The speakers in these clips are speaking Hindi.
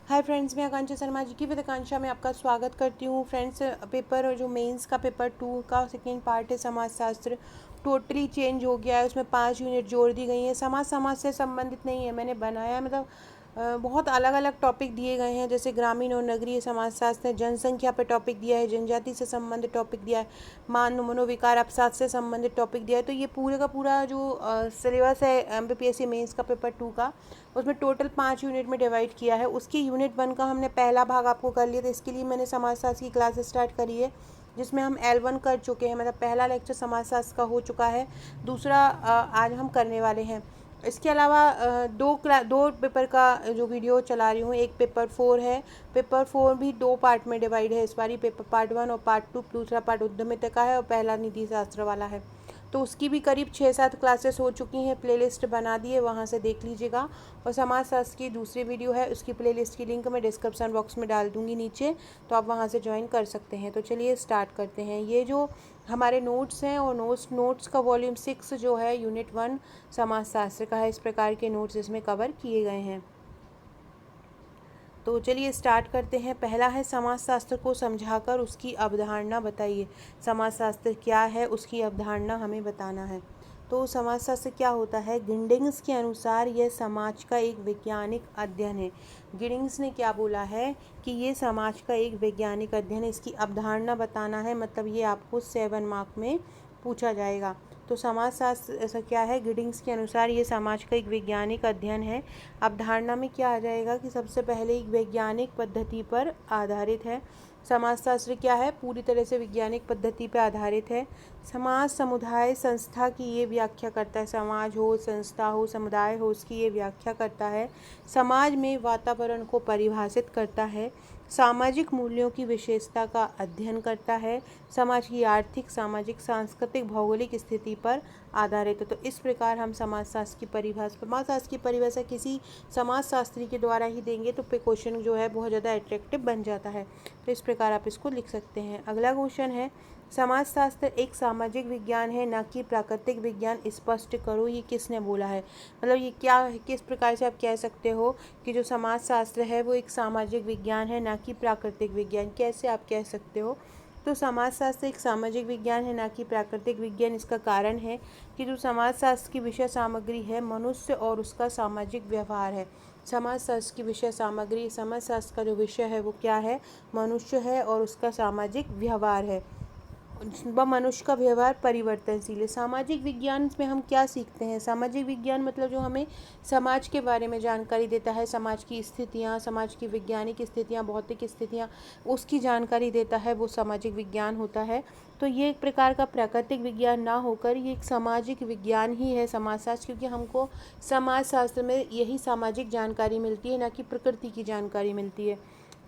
हाय फ्रेंड्स, मैं आकांक्षा शर्मा जी की विद आकांक्षा में आपका स्वागत करती हूँ। फ्रेंड्स, पेपर और जो मेंस का पेपर 2 का सेकेंड पार्ट है समाजशास्त्र, टोटली चेंज हो गया है। उसमें 5 यूनिट जोड़ दी गई हैं। समाज से संबंधित नहीं है, मैंने बनाया है, मतलब बहुत अलग अलग टॉपिक दिए गए हैं। जैसे ग्रामीण और नगरीय समाजशास्त्र है, जनसंख्या पे टॉपिक दिया है, जनजाति से संबंधित टॉपिक दिया है, मनोविकार अवसाद से संबंधित टॉपिक दिया है। तो ये पूरे का पूरा जो सिलेबस है MPPSC मेंस का पेपर 2 का, उसमें टोटल 5 यूनिट में डिवाइड किया है। उसकी यूनिट 1 का हमने पहला भाग आपको कर लिया था। इसके लिए मैंने समाजशास्त्र की क्लास स्टार्ट करी है, जिसमें हम L1 कर चुके हैं, मतलब पहला लेक्चर समाजशास्त्र का हो चुका है। दूसरा आज हम करने वाले हैं। इसके अलावा दो पेपर का जो वीडियो चला रही हूँ। एक पेपर 4 है, पेपर 4 भी 2 पार्ट में डिवाइड है इस बारी। पेपर पार्ट 1 और पार्ट 2, दूसरा पार्ट उद्यमिता का है और पहला नीति शास्त्र वाला है। तो उसकी भी करीब 6-7 क्लासेस हो चुकी हैं। प्लेलिस्ट बना दी है, वहाँ से देख लीजिएगा। और समाजशास्त्र की दूसरी वीडियो है, उसकी प्लेलिस्ट की लिंक मैं डिस्क्रिप्शन बॉक्स में डाल दूँगी नीचे, तो आप वहाँ से ज्वाइन कर सकते हैं। तो चलिए स्टार्ट करते हैं। ये जो हमारे नोट्स हैं और नोट्स का वॉल्यूम 6 जो है यूनिट 1 समाजशास्त्र का है। इस प्रकार के नोट्स इसमें कवर किए गए हैं। तो चलिए स्टार्ट करते हैं। पहला है समाजशास्त्र को समझाकर उसकी अवधारणा बताइए। समाजशास्त्र क्या है, उसकी अवधारणा हमें बताना है। तो समाजशास्त्र क्या होता है? गिडिंग्स के अनुसार यह समाज का एक वैज्ञानिक अध्ययन है। गिडिंग्स ने क्या बोला है कि ये समाज का एक वैज्ञानिक अध्ययन है। इसकी अवधारणा बताना है, मतलब ये आपको 7 मार्क में पूछा जाएगा। तो समाजशास्त्र ऐसा क्या है? गिडिंग्स के अनुसार ये समाज का एक वैज्ञानिक अध्ययन है। अवधारणा में क्या आ जाएगा कि सबसे पहले एक वैज्ञानिक पद्धति पर आधारित है। समाजशास्त्र क्या है? पूरी तरह से वैज्ञानिक पद्धति पर आधारित है। समाज, समुदाय, संस्था की ये व्याख्या करता है। समाज हो, संस्था हो, समुदाय हो, उसकी ये व्याख्या करता है। समाज में वातावरण को परिभाषित करता है। सामाजिक मूल्यों की विशेषता का अध्ययन करता है। समाज की आर्थिक, सामाजिक, सांस्कृतिक, भौगोलिक स्थिति पर आधारित है। तो इस प्रकार हम समाजशास्त्र की परिभाषा किसी समाजशास्त्री के द्वारा ही देंगे तो क्वेश्चन जो है बहुत ज़्यादा अट्रैक्टिव बन जाता है। तो इस प्रकार आप इसको लिख सकते हैं। अगला क्वेश्चन है, समाजशास्त्र एक सामाजिक विज्ञान है ना कि प्राकृतिक विज्ञान, स्पष्ट करो। ये किसने बोला है? मतलब ये क्या है, किस प्रकार से आप कह सकते हो कि जो समाजशास्त्र है वो एक सामाजिक विज्ञान है ना कि प्राकृतिक विज्ञान? कैसे आप कह सकते हो? तो समाजशास्त्र एक सामाजिक विज्ञान है ना कि प्राकृतिक विज्ञान। इसका कारण है कि जो समाजशास्त्र की विषय सामग्री है मनुष्य और उसका सामाजिक व्यवहार है। समाजशास्त्र की विषय सामग्री, समाजशास्त्र का जो विषय है वो क्या है? मनुष्य है और उसका सामाजिक व्यवहार है। व मनुष्य का व्यवहार परिवर्तनशील है। सामाजिक विज्ञान में हम क्या सीखते हैं? सामाजिक विज्ञान मतलब जो हमें समाज के बारे में जानकारी देता है, समाज की स्थितियाँ, समाज की वैज्ञानिक स्थितियाँ, भौतिक स्थितियाँ, उसकी जानकारी देता है, वो सामाजिक विज्ञान होता है। तो ये एक प्रकार का प्राकृतिक विज्ञान ना होकर ये एक सामाजिक विज्ञान ही है समाजशास्त्र, क्योंकि हमको समाजशास्त्र में यही सामाजिक जानकारी मिलती है, ना कि प्रकृति की जानकारी मिलती है।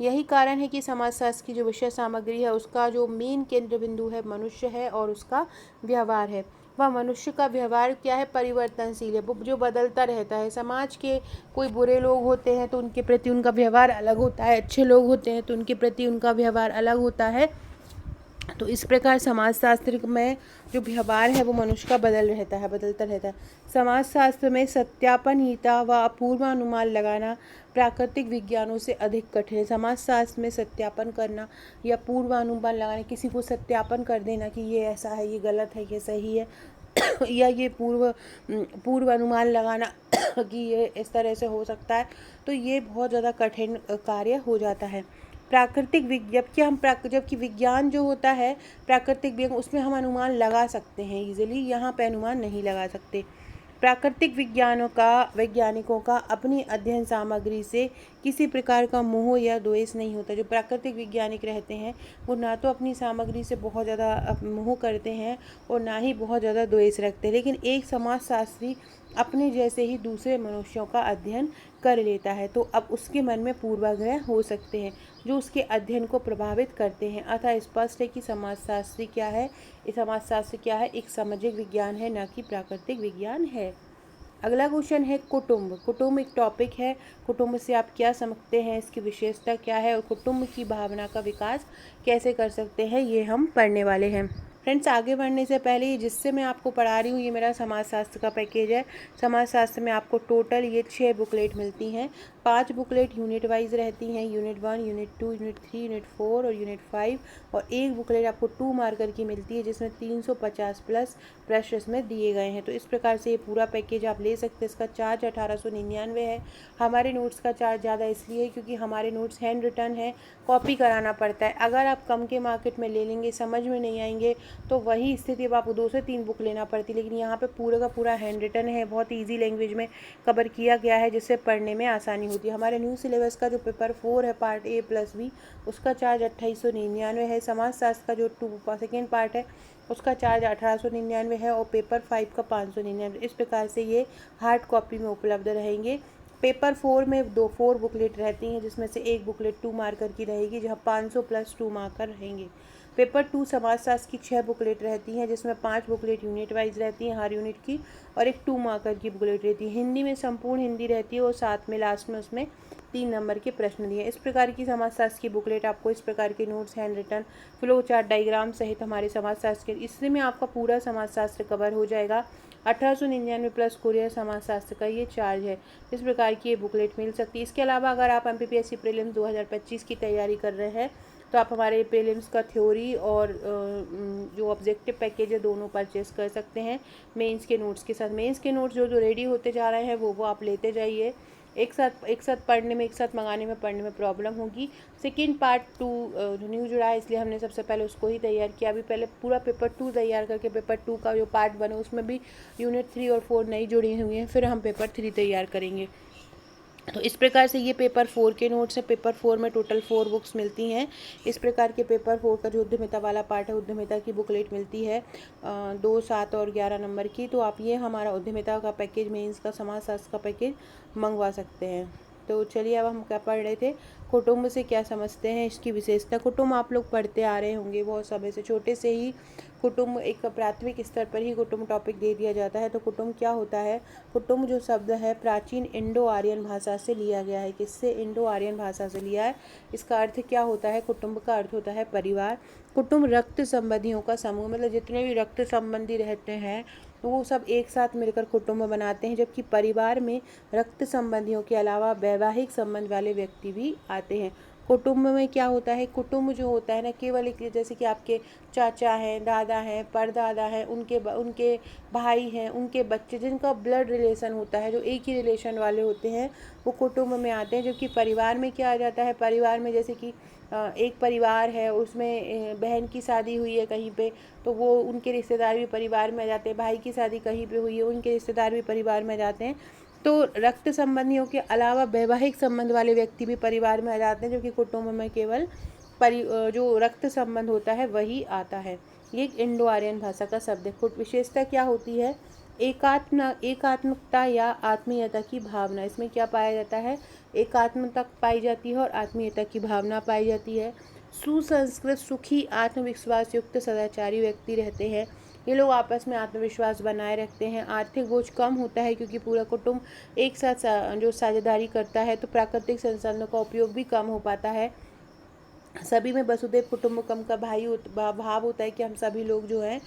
यही कारण है कि समाजशास्त्र की जो विषय सामग्री है उसका जो मेन केंद्र बिंदु है मनुष्य है और उसका व्यवहार है। वह मनुष्य का व्यवहार क्या है? परिवर्तनशील है, वो जो बदलता रहता है। समाज के कोई बुरे लोग होते हैं तो उनके प्रति उनका व्यवहार अलग होता है, अच्छे लोग होते हैं तो उनके प्रति उनका व्यवहार अलग होता है। तो इस प्रकार समाजशास्त्र में जो व्यवहार है वो मनुष्य का बदलता रहता है। समाजशास्त्र में सत्यापनहीता व पूर्वानुमान लगाना प्राकृतिक विज्ञानों से अधिक कठिन है। समाजशास्त्र में सत्यापन करना या पूर्वानुमान लगाना, किसी को सत्यापन कर देना कि ये ऐसा है, ये गलत है, ये सही है या ये पूर्व अनुमान लगाना कि ये इस तरह से हो सकता है, तो ये बहुत ज़्यादा कठिन कार्य हो जाता है। प्राकृतिक जबकि विज्ञान जो होता है प्राकृतिक विज्ञान, उसमें हम अनुमान लगा सकते हैं इजीली, यहाँ पे अनुमान नहीं लगा सकते। प्राकृतिक वैज्ञानिकों का अपनी अध्ययन सामग्री से किसी प्रकार का मोह या द्वेष नहीं होता। जो प्राकृतिक वैज्ञानिक रहते हैं वो ना तो अपनी सामग्री से बहुत ज़्यादा मोह करते हैं और ना ही बहुत ज़्यादा द्वेष रखते हैं। लेकिन एक समाजशास्त्री अपने जैसे ही दूसरे मनुष्यों का अध्ययन कर लेता है, तो अब उसके मन में पूर्वाग्रह हो सकते हैं जो उसके अध्ययन को प्रभावित करते हैं। अतः स्पष्ट है कि समाजशास्त्र क्या है? एक सामाजिक विज्ञान है, न कि प्राकृतिक विज्ञान है। अगला क्वेश्चन है कुटुंब। कुटुंब एक टॉपिक है। कुटुंब से आप क्या समझते हैं, इसकी विशेषता क्या है और कुटुंब की भावना का विकास कैसे कर सकते हैं, ये हम पढ़ने वाले हैं। फ्रेंड्स, आगे बढ़ने से पहले ये जिससे मैं आपको पढ़ा रही हूँ ये मेरा समाजशास्त्र का पैकेज है। समाजशास्त्र में आपको टोटल ये 6 बुकलेट मिलती हैं। 5 बुकलेट यूनिट वाइज रहती हैं, यूनिट 1, यूनिट 2, यूनिट 3, यूनिट 4 और यूनिट 5, और एक बुकलेट आपको 2 मार्कर की मिलती है जिसमें 350 प्लस प्रश्न इसमें दिए गए हैं। तो इस प्रकार से ये पूरा पैकेज आप ले सकते हैं। इसका चार्ज 1899 है। हमारे नोट्स का चार्ज ज़्यादा इसलिए क्योंकि हमारे नोट्स हैंड रिटन है, कॉपी कराना पड़ता है। अगर आप कम के मार्केट में ले लेंगे, समझ में नहीं आएंगे, तो वही स्थिति अब आपको 2 से 3 बुक लेना पड़ती है। लेकिन यहाँ पे पूरा का पूरा हैंड रिटन है, बहुत ईजी लैंग्वेज में कवर किया गया है जिससे पढ़ने में आसानी होती है। हमारे न्यू सिलेबस का जो पेपर 4 है पार्ट A प्लस B, उसका चार्ज 2899 है। समाजशास्त्र का जो 2 सेकेंड पार्ट है उसका चार्ज 1899 है और पेपर 5 का 599। इस प्रकार से ये हार्ड कॉपी में उपलब्ध रहेंगे। पेपर 4 में 4 बुकलेट रहती हैं जिसमें से एक बुकलेट 2 मार्कर की रहेगी जहाँ 500 प्लस 2 मार्कर रहेंगे। पेपर 2 समाजशास्त्र की 6 बुकलेट रहती हैं जिसमें 5 बुकलेट यूनिट वाइज रहती हैं हर यूनिट की, और एक 2 मार्कर की बुकलेट रहती है। हिंदी में संपूर्ण हिंदी रहती है और साथ में लास्ट में उसमें 3 नंबर के प्रश्न दिए। इस प्रकार की समाजशास्त्र की बुकलेट आपको इस प्रकार के notes, handwritten, flow chart, diagram सहित हमारे समाजशास्त्र के, इससे में आपका पूरा समाजशास्त्र कवर हो जाएगा। 1899 प्लस कुरियर समाजशास्त्र का ये चार्ज है। इस प्रकार की ये बुकलेट मिल सकती है। इसके अलावा अगर आप MPPSC प्रीलिम्स 2025 की तैयारी कर रहे हैं तो आप हमारे प्रीलिम्स का थ्योरी और जो ऑब्जेक्टिव पैकेज है दोनों परचेस कर सकते हैं मेंस के नोट्स के साथ। मेंस के नोट्स जो रेडी होते जा रहे हैं वो आप लेते जाइए। एक साथ पढ़ने में, एक साथ मंगाने में, पढ़ने में प्रॉब्लम होगी। सेकेंड पार्ट 2 जो न्यू जुड़ा है इसलिए हमने सबसे पहले उसको ही तैयार किया। अभी पहले पूरा पेपर 2 तैयार करके पेपर 2 का जो पार्ट 1 है उसमें भी यूनिट 3 और 4 नई जुड़ी हुई हैं, फिर हम पेपर 3 तैयार करेंगे। तो इस प्रकार से ये पेपर 4 के नोट्स हैं। पेपर 4 में टोटल 4 बुक्स मिलती हैं। इस प्रकार के पेपर 4 का जो उद्यमिता वाला पार्ट है, उद्यमिता की बुकलेट मिलती है 2, 7 और 11 नंबर की। तो आप ये हमारा उद्यमिता का पैकेज, मेंस का समाजशास्त्र का पैकेज मंगवा सकते हैं। तो चलिए अब हम क्या पढ़ रहे थे, कुटुंब से क्या समझते हैं, इसकी विशेषता। कुटुंब आप लोग पढ़ते आ रहे होंगे बहुत समय से, छोटे से ही कुटुंब एक प्राथमिक स्तर पर ही कुटुंब टॉपिक दे दिया जाता है। तो कुटुंब क्या होता है, कुटुंब जो शब्द है प्राचीन इंडो आर्यन भाषा से लिया गया है। किससे? इंडो आर्यन भाषा से लिया है। इसका अर्थ क्या होता है? कुटुंब का अर्थ होता है परिवार। कुटुंब रक्त संबंधियों का समूह, मतलब जितने भी रक्त संबंधी रहते हैं तो वो सब एक साथ मिलकर कुटुंब बनाते हैं। जबकि परिवार में रक्त संबंधियों के अलावा वैवाहिक संबंध वाले व्यक्ति भी आते हैं। कुटुंब में क्या होता है, कुटुंब जो होता है ना, केवल एक, जैसे कि आपके चाचा हैं, दादा हैं, परदादा हैं, उनके भाई हैं, उनके बच्चे, जिनका ब्लड रिलेशन होता है, जो एक ही रिलेशन वाले होते हैं, वो कुटुंब में आते हैं। जबकि परिवार में क्या आ जाता है, परिवार में जैसे कि एक परिवार है उसमें बहन की शादी हुई है कहीं पे तो वो उनके रिश्तेदार भी परिवार में आ जाते हैं, भाई की शादी कहीं पे हुई है उनके रिश्तेदार भी परिवार में आ जाते हैं। तो रक्त संबंधियों के अलावा वैवाहिक संबंध वाले व्यक्ति भी परिवार में आ जाते हैं, जो कि कुटुंब में केवल जो रक्त संबंध होता है वही आता है। ये एक इंडो आर्यन भाषा का शब्द है। विशेषता क्या होती है, एकात्मकता या आत्मीयता की भावना। इसमें क्या पाया जाता है, एकात्मता पाई जाती है और आत्मीयता की भावना पाई जाती है। सुसंस्कृत, सुखी, आत्मविश्वास युक्त, सदाचारी व्यक्ति रहते हैं। ये लोग आपस में आत्मविश्वास बनाए रखते हैं। आर्थिक बोझ कम होता है क्योंकि पूरा कुटुंब एक साथ जो साझेदारी करता है, तो प्राकृतिक संसाधनों का उपयोग भी कम हो पाता है। सभी में वसुधैव कुटुंबकम का भाव होता है कि हम सभी लोग जो हैं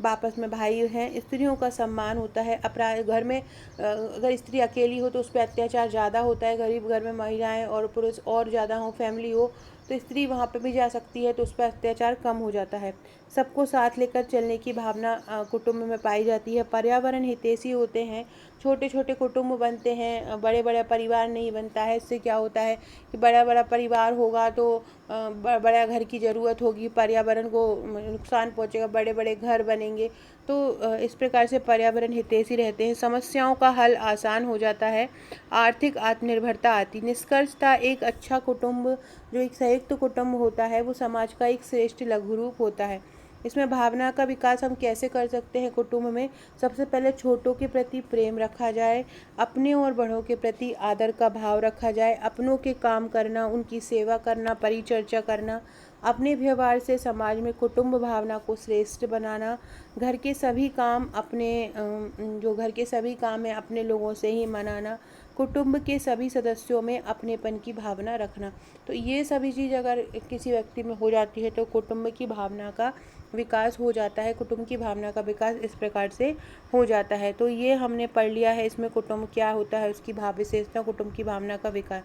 आपस में भाई हैं। स्त्रियों का सम्मान होता है। अपराध घर में अगर स्त्री अकेली हो तो उस पर अत्याचार ज़्यादा होता है। गरीब घर में महिलाएं और पुरुष और ज़्यादा हो, फैमिली हो, तो स्त्री वहाँ पे भी जा सकती है तो उस पर अत्याचार कम हो जाता है। सबको साथ लेकर चलने की भावना कुटुंब में पाई जाती है। पर्यावरण हितैषी होते हैं। छोटे छोटे कुटुंब बनते हैं, बड़े बड़े परिवार नहीं बनता है। इससे क्या होता है कि बड़ा बड़ा परिवार होगा तो बड़ा घर की ज़रूरत होगी, पर्यावरण को नुकसान पहुंचेगा, बड़े बड़े घर बनेंगे। तो इस प्रकार से पर्यावरण हितैषी रहते हैं। समस्याओं का हल आसान हो जाता है। आर्थिक आत्मनिर्भरता आती। निष्कर्षतः एक अच्छा कुटुंब, जो एक संयुक्त कुटुंब होता है, वो समाज का एक श्रेष्ठ लघु रूप होता है। इसमें भावना का विकास हम कैसे कर सकते हैं कुटुंब में, सबसे पहले छोटों के प्रति प्रेम रखा जाए, अपने और बड़ों के प्रति आदर का भाव रखा जाए, अपनों के काम करना, उनकी सेवा करना, परिचर्चा करना, अपने व्यवहार से समाज में कुटुंब भावना को श्रेष्ठ बनाना, घर के सभी काम अपने जो घर के सभी काम है अपने लोगों से ही मनाना, कुटुंब के सभी सदस्यों में अपनेपन की भावना रखना। तो ये सभी चीज़ अगर किसी व्यक्ति में हो जाती है तो कुटुंब की भावना का विकास हो जाता है। कुटुंब की भावना का विकास इस प्रकार से हो जाता है। तो ये हमने पढ़ लिया है इसमें कुटुंब क्या होता है, उसकी भाव विशेषता, कुटुंब की भावना का विकास।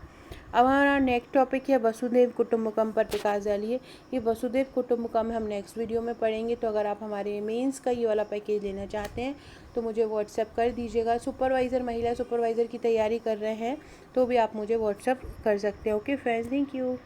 अब हमारा नेक्स्ट टॉपिक है वसुधैव कुटुंबकम पर प्रकाश डालिए। ये वसुधैव कुटुंबकम हम नेक्स्ट वीडियो में पढ़ेंगे। तो अगर आप हमारे मेंस का ये वाला पैकेज लेना चाहते हैं तो मुझे व्हाट्सएप कर दीजिएगा। सुपरवाइज़र, महिला सुपरवाइज़र की तैयारी कर रहे हैं तो भी आप मुझे व्हाट्सएप कर सकते हैं। Okay friends, thank you.